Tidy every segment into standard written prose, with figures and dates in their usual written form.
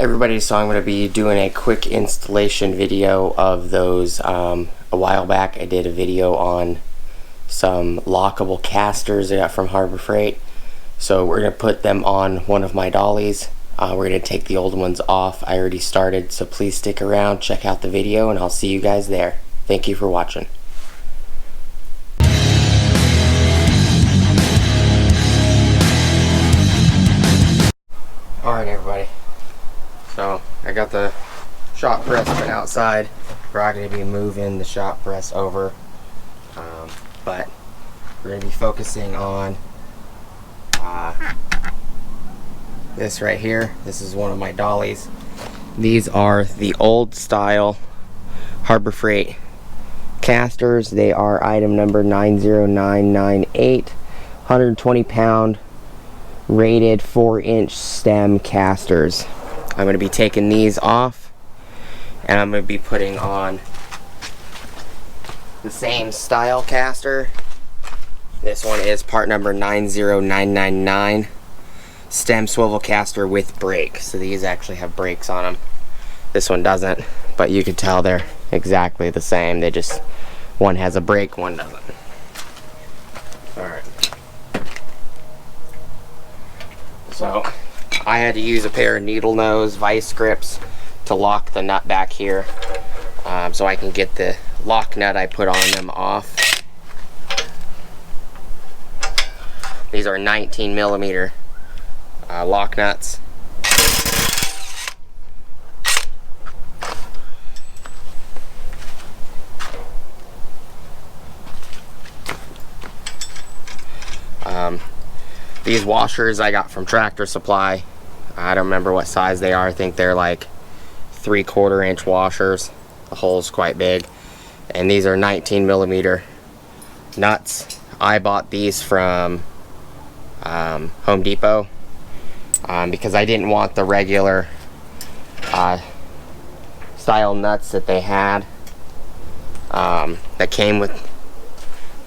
Everybody, so I'm going to be doing a quick installation video of those. A while back I did a video on some lockable casters I got from Harbor Freight. So we're going to put them on one of my dollies. We're going to take the old ones off. I already started, so please stick around, check out the video, and I'll see you guys there. Thank you for watching. Alright everybody, so I got the shop press been outside. We're going to be moving the shop press over, but we're going to be focusing on this right here. This is one of my dollies. These are the old style Harbor Freight casters. They are item number 90998, 120 pound rated 4-inch stem casters. I'm going to be taking these off and I'm going to be putting on the same style caster. This one is part number 90999, stem swivel caster with brakes. So these actually have brakes on them. This one doesn't, but you can tell they're exactly the same. They just, one has a brake, one doesn't. Alright. So I had to use a pair of needle nose vice grips to lock the nut back here, so I can get the lock nut I put on them off. These are 19 millimeter lock nuts. These washers I got from Tractor Supply. I don't remember what size they are. I think they're like 3/4 inch washers. The hole's quite big. And these are 19 millimeter nuts. I bought these from Home Depot because I didn't want the regular style nuts that they had that came with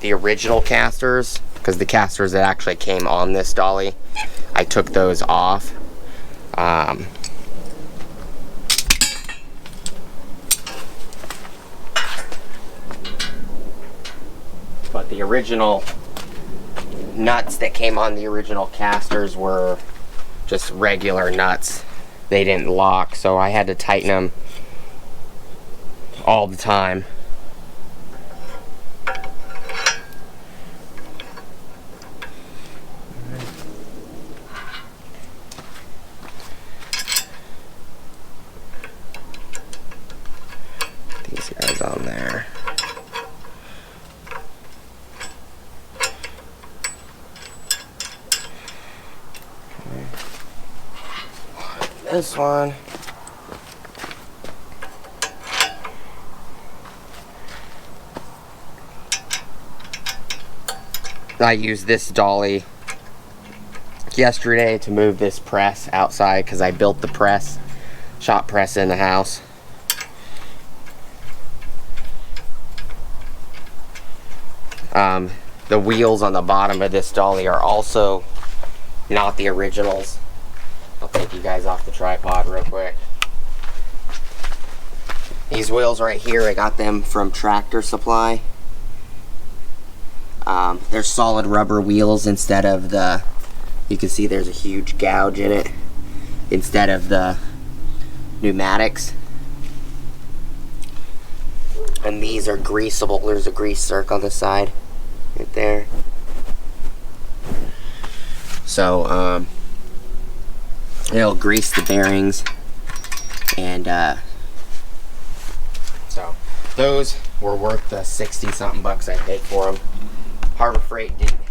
the original casters, because the casters that actually came on this dolly, I took those off. But the original nuts that came on the original casters were just regular nuts. They didn't lock, so I had to tighten them all the time. These guys on there. This one. I used this dolly yesterday to move this press outside because I built the press, shop press in the house. The wheels on the bottom of this dolly are also not the originals. I'll take you guys off the tripod real quick. These wheels right here, I got them from Tractor Supply. They're solid rubber wheels instead of the, you can see there's a huge gouge in it, instead of the pneumatics. And these are greasable. There's a grease circle on the side right there. So it'll grease the bearings, and so those were worth the 60-something bucks I paid for them. Harbor Freight didn't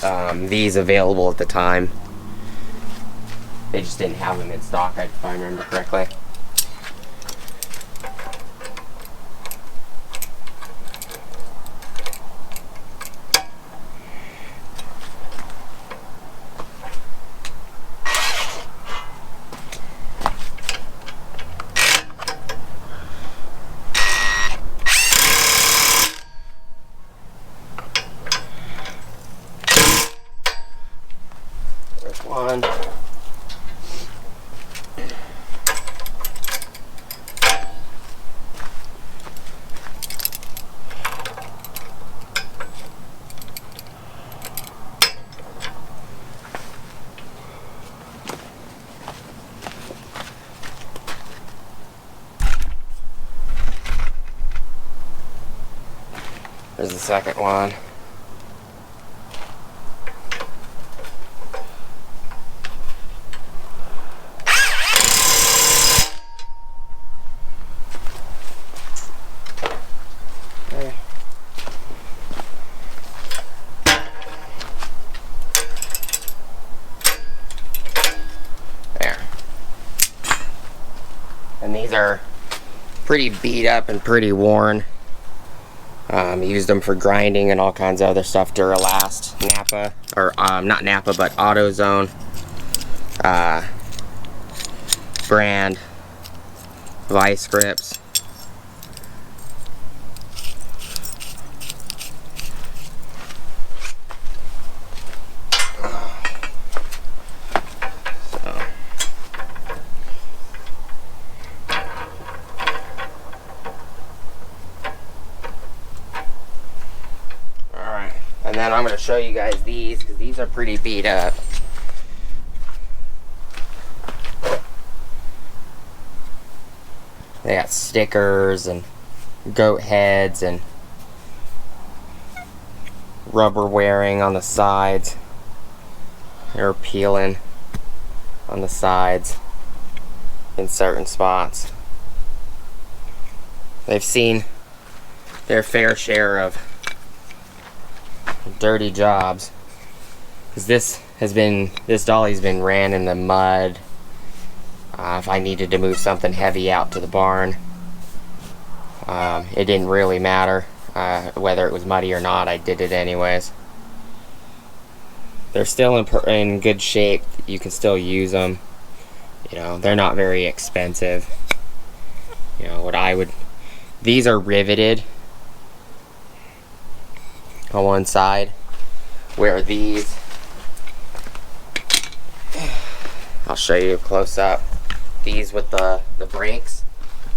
have these available at the time. They just didn't have them in stock, if I remember correctly. one. second one. And these are pretty beat up and pretty worn. Used them for grinding and all kinds of other stuff. Duralast, Napa, or not Napa, but AutoZone brand vice grips. And then I'm going to show you guys these, because these are pretty beat up. They got stickers and goat heads and rubber wearing on the sides. They're peeling on the sides in certain spots. They've seen their fair share of dirty jobs, because this dolly's been ran in the mud. If I needed to move something heavy out to the barn, it didn't really matter whether it was muddy or not. I did it anyways. They're still in good shape. You can still use them. You know, they're not very expensive. You know, these are riveted on one side, where these, I'll show you close up, these with the brakes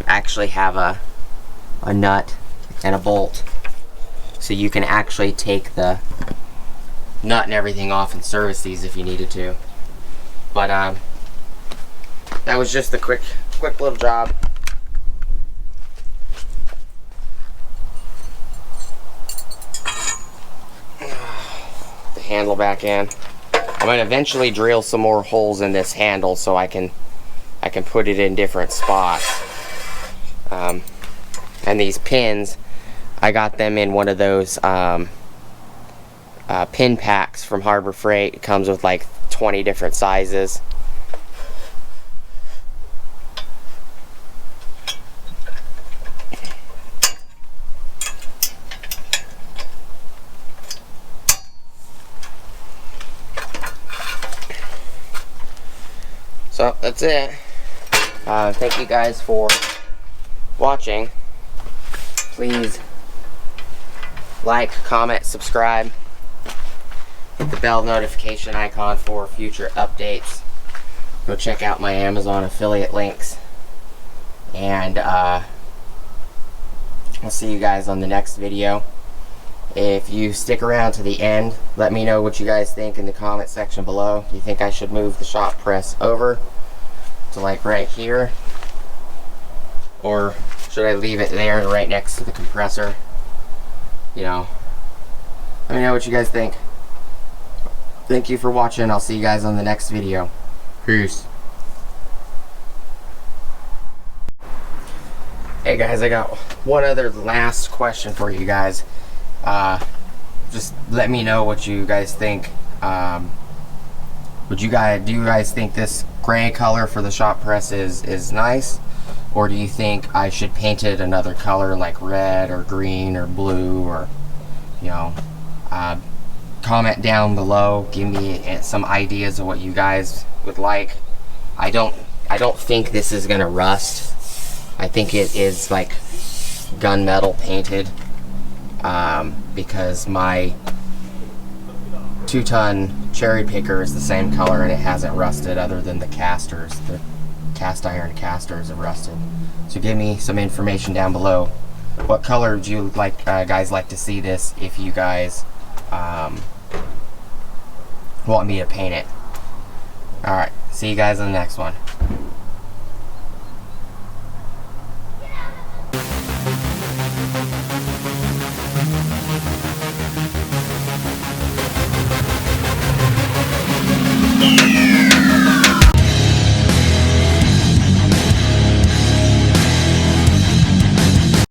actually have a nut and a bolt, so you can actually take the nut and everything off and service these if you needed to. But that was just a quick little job. Handle back in. I'm going to eventually drill some more holes in this handle so I can put it in different spots. And these pins, I got them in one of those pin packs from Harbor Freight. It comes with like 20 different sizes. So that's it. Thank you guys for watching. Please like, comment, subscribe. Hit the bell notification icon for future updates. Go check out my Amazon affiliate links. And I'll see you guys on the next video. If you stick around to the end, let me know what you guys think in the comment section below. Do you think I should move the shop press over to like right here? Or should I leave it there right next to the compressor? You know, let me know what you guys think. Thank you for watching. I'll see you guys on the next video. Peace. Hey guys, I got one other last question for you guys. Just let me know what you guys think. Do you guys think this gray color for the shop press is nice, or do you think I should paint it another color like red or green or blue, or you know, comment down below, give me some ideas of what you guys would like. I don't think this is gonna rust. I think it is like gunmetal painted. Because my 2-ton cherry picker is the same color and it hasn't rusted, other than the casters. The cast iron casters have rusted. So give me some information down below. What color would you like, guys like to see this if you guys want me to paint it? Alright, see you guys in the next one.